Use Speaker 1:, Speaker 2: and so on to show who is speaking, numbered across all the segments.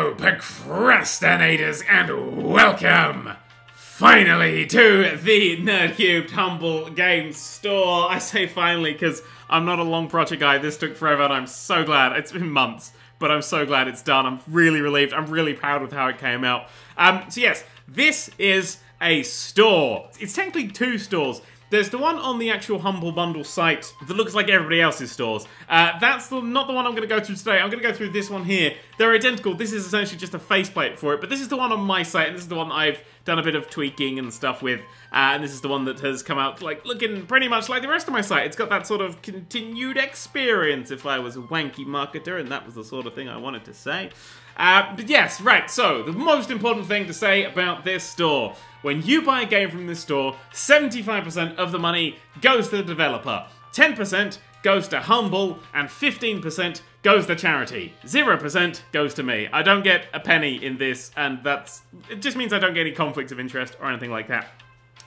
Speaker 1: Hello, procrastinators, and welcome, finally, to the Nerd³ Humble Games Store. I say finally because I'm not a long project guy. This took forever, and I'm so glad. It's been months, but I'm so glad it's done. I'm really relieved. I'm really proud with how it came out. So yes, this is a store. It's technically two stores. There's the one on the actual Humble Bundle site that looks like everybody else's stores. That's not the one I'm going to go through today. I'm going to go through this one here. They're identical. This is essentially just a faceplate for it, but this is the one on my site, and this is the one that I've done a bit of tweaking and stuff with. And this is the one that has come out like looking pretty much like the rest of my site. It's got that sort of continued experience if I was a wanky marketer, and that was the sort of thing I wanted to say. But yes, right, so the most important thing to say about this store. When you buy a game from this store, 75% of the money goes to the developer, 10% goes to Humble, and 15% goes to charity. 0% goes to me. I don't get a penny in this, and it just means I don't get any conflicts of interest or anything like that.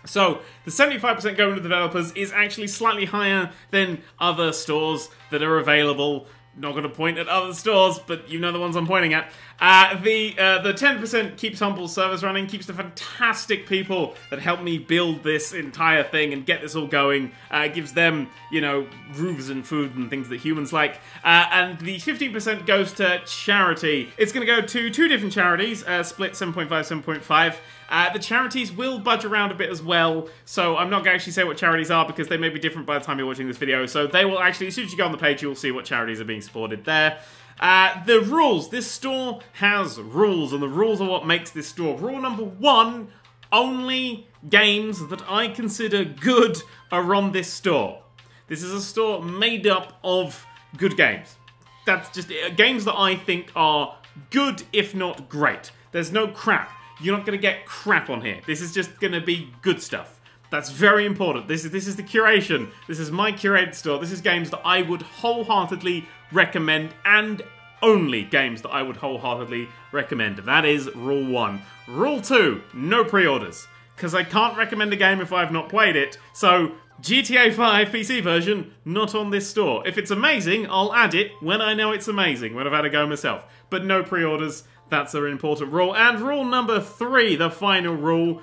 Speaker 1: So, the 75% going to developers is actually slightly higher than other stores that are available. Not going to point at other stores, but you know the ones I'm pointing at. The 10% keeps Humble's servers running, keeps the fantastic people that helped me build this entire thing and get this all going, gives them, you know, roofs and food and things that humans like. And the 15% goes to charity. It's going to go to two different charities, split 7.5, 7.5. The charities will budge around a bit as well, so I'm not going to actually say what charities are because they may be different by the time you're watching this video, so they will actually, as soon as you go on the page, you'll see what charities are being supported there. The rules. This store has rules, and the rules are what makes this store. Rule number 1, only games that I consider good are on this store. This is a store made up of good games. That's just games that I think are good, if not great. There's no crap. You're not going to get crap on here. This is just going to be good stuff. That's very important. This is the curation. This is my curated store. This is games that I would wholeheartedly recommend, and only games that I would wholeheartedly recommend. That is rule 1. Rule 2, no pre-orders. Because I can't recommend a game if I've not played it. So, GTA 5 PC version, not on this store. If it's amazing, I'll add it when I know it's amazing, when I've had a go myself. But no pre-orders. That's an important rule. And rule number 3, the final rule,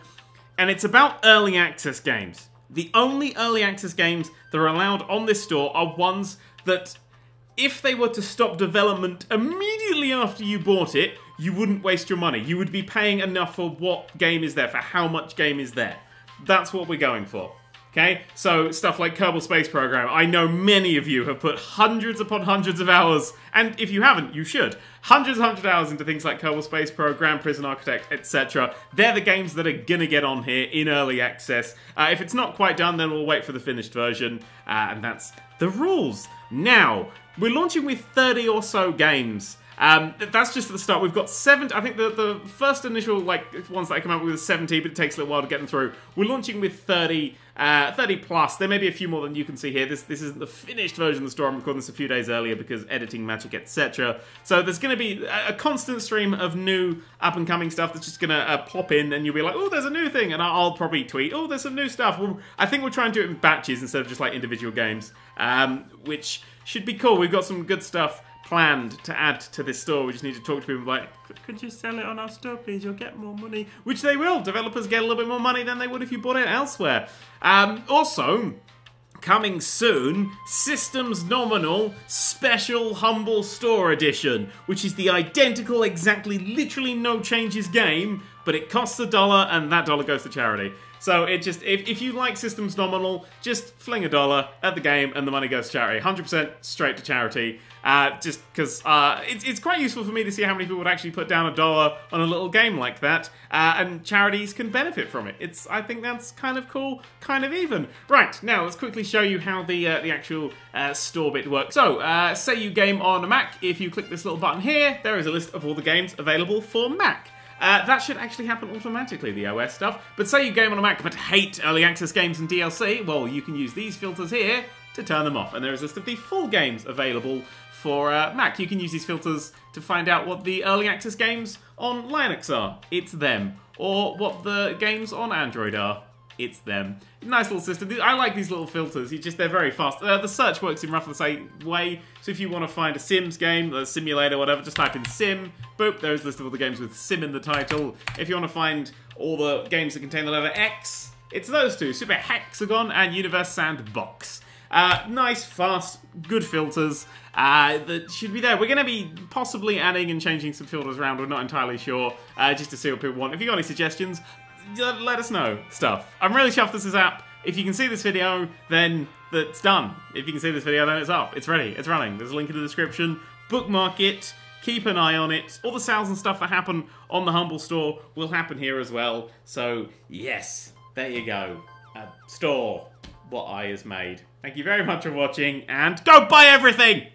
Speaker 1: and it's about early access games. The only early access games that are allowed on this store are ones that, if they were to stop development immediately after you bought it, you wouldn't waste your money. You would be paying enough for what game is there, for how much game is there. That's what we're going for. Okay, so stuff like Kerbal Space Program. I know many of you have put hundreds upon hundreds of hours, and if you haven't, you should. Hundreds of hours into things like Kerbal Space Program, Prison Architect, etc. They're the games that are gonna get on here in early access. If it's not quite done, then we'll wait for the finished version, and that's the rules. Now, we're launching with 30 or so games. That's just at the start. We've got 70, I think the first initial ones that I come out with is 70, but it takes a little while to get them through. We're launching with 30 plus. There may be a few more than you can see here. This isn't the finished version of the store. I'm recording this a few days earlier because editing, magic, etc. So there's going to be a constant stream of new up-and-coming stuff that's just going to pop in, and you'll be like, oh, there's a new thing, and I'll probably tweet, oh, there's some new stuff. I think we'll try and do it in batches instead of just like individual games, which should be cool. We've got some good stuff planned to add to this store. We just need to talk to people like, could you sell it on our store, please? You'll get more money. Which they will. Developers get a little bit more money than they would if you bought it elsewhere. Also, coming soon, Systems Nominal Special Humble Store Edition, which is the identical, exactly, literally no changes game, but it costs $1 and that $1 goes to charity. So it just, if you like Systems Nominal, just fling $1 at the game and the money goes to charity. 100% straight to charity. Just because it's quite useful for me to see how many people would actually put down $1 on a little game like that, and charities can benefit from it. I think that's kind of cool, kind of even. Right, now let's quickly show you how the actual store bit works. So, say you game on a Mac. If you click this little button here, there is a list of all the games available for Mac. That should actually happen automatically, the OS stuff. But say you game on a Mac but hate early access games and DLC, well, you can use these filters here to turn them off. And there is a list of the full games available for Mac. You can use these filters to find out what the early access games on Linux are. It's them. Or what the games on Android are. it's them. Nice little system. I like these little filters. They're very fast. The search works in roughly the same way. So if you want to find a Sims game, a simulator, whatever, just type in Sim. Boop, there's a list of all the games with Sim in the title. If you want to find all the games that contain the letter X, it's those two, Super Hexagon and Universe Sandbox. Nice, fast, good filters that should be there. We're going to be possibly adding and changing some filters around. We're not entirely sure, just to see what people want. If you got any suggestions, let us know stuff. I'm really chuffed this is up. If you can see this video, then that's done. If you can see this video, then it's up. It's ready. It's running. There's a link in the description. Bookmark it. Keep an eye on it. All the sales and stuff that happen on the Humble Store will happen here as well. So, yes, there you go. Store what I has made. Thank you very much for watching, and go buy everything!